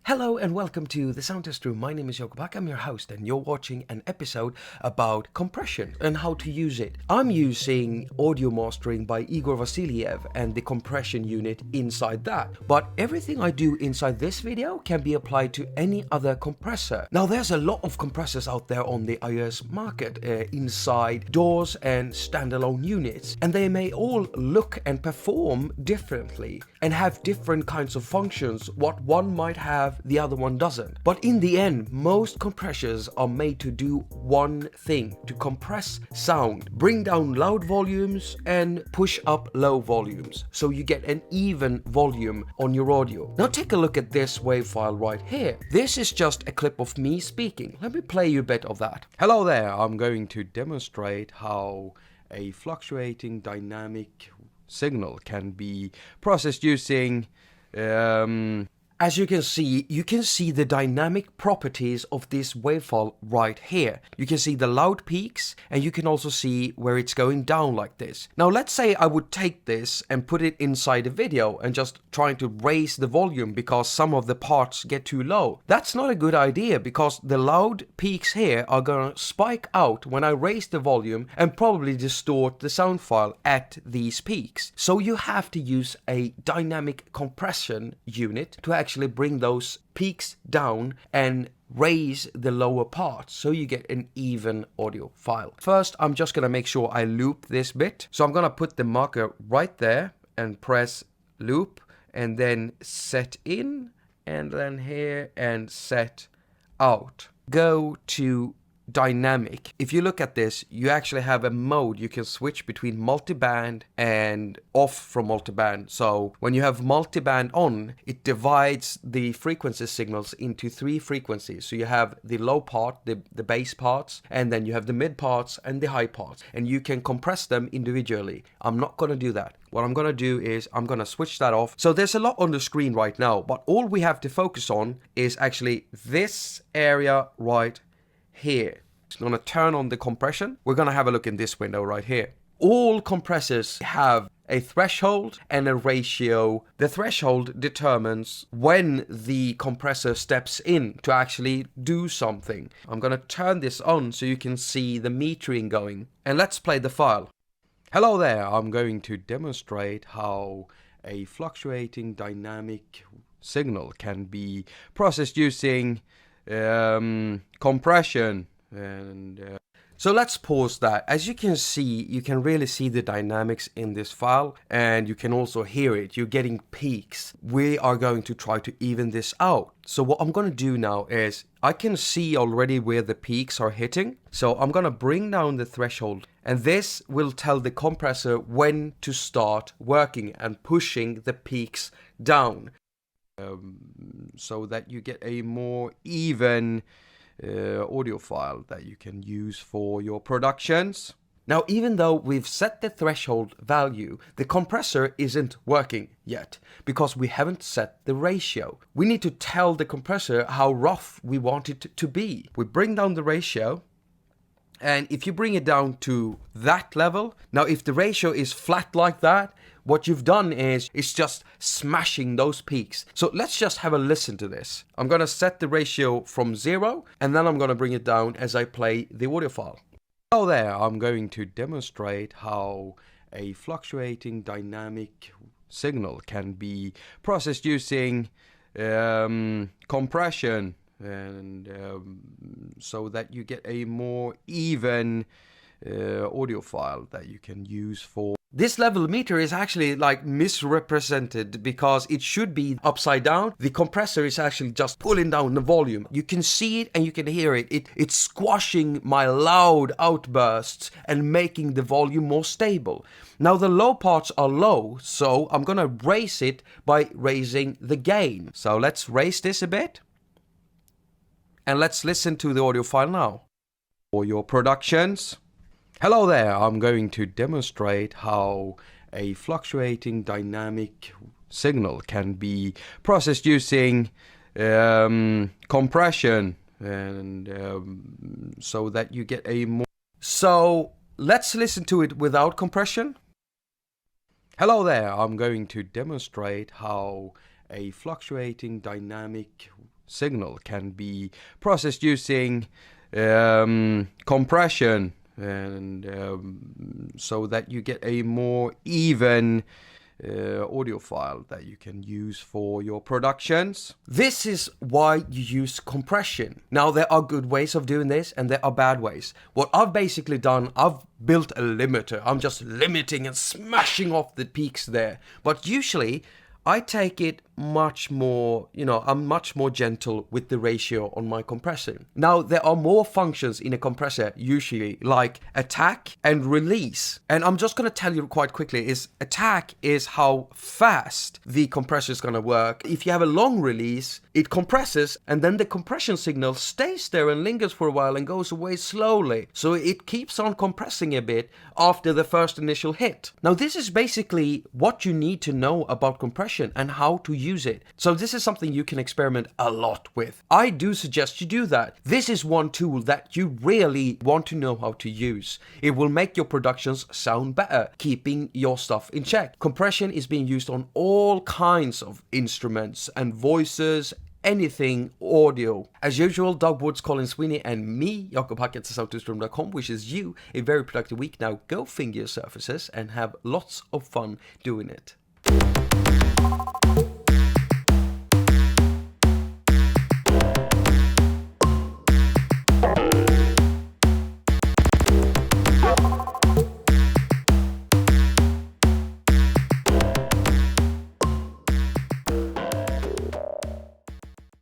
Hello and welcome to the Sound Test Room. My name is Jakob. I'm your host and you're watching an episode about compression and how to use it. I'm using audio mastering by Igor Vasiliev and the compression unit inside that. But everything I do inside this video can be applied to any other compressor. Now there's a lot of compressors out there on the iOS market inside DAWs and standalone units, and they may all look and perform differently and have different kinds of functions. What one might have, the other one doesn't. But in the end, most compressors are made to do one thing: to compress sound, bring down loud volumes and push up low volumes, so you get an even volume on your audio. Now take a look at this wave file right here. This is just a clip of me speaking. Let me play you a bit of that. Hello there, I'm going to demonstrate how a fluctuating dynamic signal can be processed using as you can see the dynamic properties of this wavefile right here. You can see the loud peaks and you can also see where it's going down like this. Now let's say I would take this and put it inside a video and just trying to raise the volume because some of the parts get too low. That's not a good idea because the loud peaks here are gonna spike out when I raise the volume and probably distort the sound file at these peaks. So you have to use a dynamic compression unit to actually bring those peaks down and raise the lower parts so you get an even audio file. First, I'm just gonna make sure I loop this bit. So I'm gonna put the marker right there and press loop and then set in and then here and set out. Go to dynamic. If you look at this, you actually have a mode. You can switch between multiband and off from multiband. So when you have multiband on, it divides the frequency signals into three frequencies. So you have the low part, the bass parts, and then you have the mid parts and the high parts, and you can compress them individually. I'm not going to do that. What I'm going to do is I'm going to switch that off. So there's a lot on the screen right now, but all we have to focus on is actually this area right here. It's going to turn on the compression. We're going to have a look in this window right here. All compressors have a threshold and a ratio. The threshold determines when the compressor steps in to actually do something. I'm going to turn this on so you can see the metering going. And let's play the file. Hello there, I'm going to demonstrate how a fluctuating dynamic signal can be processed using compression. And so let's pause that. As you can see, you can really see the dynamics in this file, and you can also hear it. You're getting peaks. We are going to try to even this out. So what I'm going to do now is I can see already where the peaks are hitting. So I'm going to bring down the threshold, and this will tell the compressor when to start working and pushing the peaks down, so that you get a more even audio file that you can use for your productions. Now, even though we've set the threshold value, the compressor isn't working yet because we haven't set the ratio. We need to tell the compressor how rough we want it to be. We bring down the ratio, and if you bring it down to that level, now if the ratio is flat like that, what you've done is it's just smashing those peaks. So let's just have a listen to this. I'm going to set the ratio from 0, and then I'm going to bring it down as I play the audio file. Hello there, I'm going to demonstrate how a fluctuating dynamic signal can be processed using compression, and so that you get a more even audio file that you can use for. This level meter is actually like misrepresented because it should be upside down. The compressor is actually just pulling down the volume. You can see it and you can hear it. It's squashing my loud outbursts and making the volume more stable. Now the low parts are low, so I'm gonna raise it by raising the gain. So let's raise this a bit. And let's listen to the audio file now. For your productions. Hello there, I'm going to demonstrate how a fluctuating dynamic signal can be processed using compression, and so that you get a more. So let's listen to it without compression. Hello there, I'm going to demonstrate how a fluctuating dynamic signal can be processed using compression, and so that you get a more even audio file that you can use for your productions. This is why you use compression. Now, there are good ways of doing this and there are bad ways. What I've basically done, I've built a limiter. I'm just limiting and smashing off the peaks there. But usually I take it much more, I'm much more gentle with the ratio on my compressor. Now, there are more functions in a compressor usually, like attaQ and release. And I'm just going to tell you quite quickly, attaQ is how fast the compressor is going to work. If you have a long release, it compresses and then the compression signal stays there and lingers for a while and goes away slowly. So it keeps on compressing a bit after the first initial hit. Now, this is basically what you need to know about compression and how to use it. So this is something you can experiment a lot with. I do suggest you do that. This is one tool that you really want to know how to use. It will make your productions sound better, keeping your stuff in check. Compression is being used on all kinds of instruments and voices, anything audio. As usual, Doug Woods, Colin Sweeney, and me, Jakob at thesoundtestroom.com, wishes you a very productive week. Now go finger your surfaces and have lots of fun doing it.